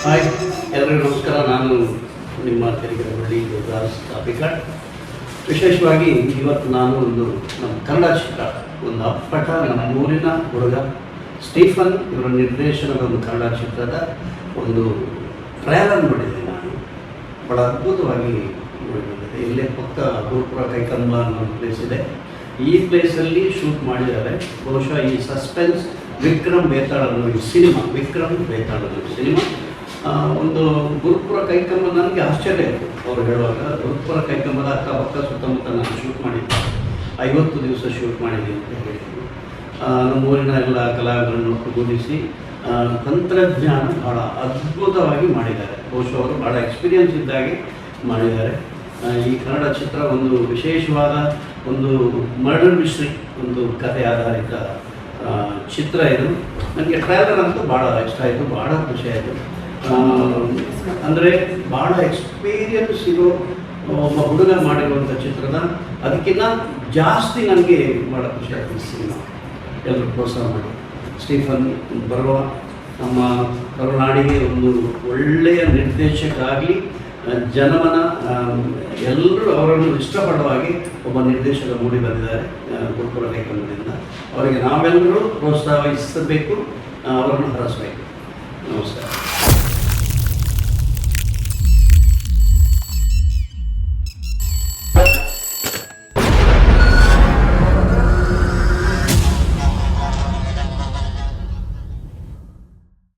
Hi ಎಲ್ಲರಿಗೂ ನಮಸ್ಕಾರ. ನಾನು ನಿಮ್ಮ ತೆರಿಗೆರವಳ್ಳಿ ದೇವದಾಸ್ ಕಾಪಿಕಾಡ್. ವಿಶೇಷವಾಗಿ ಇವತ್ತು ನಾನು ನಮ್ಮ ಕನ್ನಡ ಚಿತ್ರ ಒಂದು ಅಪ್ಪಟ ನಮ್ಮೂರಿನ ಹುಡುಗ ಸ್ಟೀಫನ್ ಇವರ ನಿರ್ದೇಶನದ ಒಂದು ಕನ್ನಡ ಚಿತ್ರದ ಒಂದು ಟ್ರೈಲರ್ ನೋಡಿದ್ದೆ. ನಾನು ಬಹಳ ಅದ್ಭುತವಾಗಿ ನೋಡಿದ್ದೆ. ಇಲ್ಲೇ ಪಕ್ಕ ಗುರುಪುರ ಕೈಕಂಬ ಅನ್ನೋ ಪ್ಲೇಸ್ ಇದೆ. ಈ ಪ್ಲೇಸಲ್ಲಿ ಶೂಟ್ ಮಾಡಿದ್ದಾರೆ. ಬಹುಶಃ ಈ ಸಸ್ಪೆನ್ಸ್ ವಿಕ್ರಮ್ ಬೇತಾಳ್ ಅನ್ನೋ ಈ ಸಿನಿಮಾ, ವಿಕ್ರಮ್ ಬೇತಾಳ್ ಅನ್ನೋ ಸಿನಿಮಾ ಒಂದು ಗುರುಪುರ ಕೈಕಂಬ. ನನಗೆ ಆಶ್ಚರ್ಯ ಆಯಿತು ಅವ್ರು ಹೇಳುವಾಗ. ಗುರುಪುರ ಕೈಕಂಬದ ಅಕ್ಕಪಕ್ಕ ಸುತ್ತಮುತ್ತ ನಾನು ಶೂಟ್ ಮಾಡಿದ್ದೆ. 50 ದಿವಸ ಶೂಟ್ ಮಾಡಿದ್ದೀನಿ ಅಂತ ಹೇಳಿದ್ದೀನಿ. ನಮ್ಮೂರಿನ ಎಲ್ಲ ಕಲಾವಿದರನ್ನು ಒಟ್ಟುಗೂಡಿಸಿ ತಂತ್ರಜ್ಞಾನ ಭಾಳ ಅದ್ಭುತವಾಗಿ ಮಾಡಿದ್ದಾರೆ. ಬಹುಶಃ ಅವರು ಭಾಳ ಎಕ್ಸ್ಪೀರಿಯನ್ಸ್ ಇದ್ದಾಗೆ ಮಾಡಿದ್ದಾರೆ. ಈ ಕನ್ನಡ ಚಿತ್ರ ಒಂದು ವಿಶೇಷವಾದ ಒಂದು ಮರ್ಡರ್ ಮಿಸ್ಟ್ರಿ, ಒಂದು ಕಥೆ ಆಧಾರಿತ ಚಿತ್ರ ಇದು. ನನಗೆ ಟ್ರೈಲರ್ ಅಂತೂ ಭಾಳ ಇಷ್ಟ ಆಯಿತು, ಭಾಳ ಖುಷಿ ಆಯಿತು. ಅಂದರೆ ಭಾಳ ಎಕ್ಸ್ಪೀರಿಯನ್ಸ್ ಇರೋ ಒಬ್ಬ ಹುಡುಗ ಮಾಡಿರುವಂಥ ಚಿತ್ರದ ಅದಕ್ಕಿಂತ ಜಾಸ್ತಿ ನನಗೆ ಭಾಳ ಖುಷಿ ಆಗ್ತದೆ. ಸಿನಿಮಾ ಎಲ್ಲರೂ ಪ್ರೋತ್ಸಾಹ ಮಾಡಿ ಸ್ಟೀಫನ್ ಬರುವ ನಮ್ಮ ಕರುನಾಡಿಗೆ ಒಂದು ಒಳ್ಳೆಯ ನಿರ್ದೇಶಕ ಆಗಲಿ, ಜನಮನ ಎಲ್ಲರೂ ಅವರನ್ನು ಇಷ್ಟಪಡುವ ಹಾಗೆ ಒಬ್ಬ ನಿರ್ದೇಶಕ ಮೂಡಿ ಬಂದಿದ್ದಾರೆ ಗುರುಪುರ ಕೈಕಂಬದಿಂದ. ಅವರಿಗೆ ನಾವೆಲ್ಲರೂ ಪ್ರೋತ್ಸಾಹಿಸಬೇಕು, ಅವರನ್ನು ಹರಸಬೇಕು. ನಮಸ್ಕಾರ.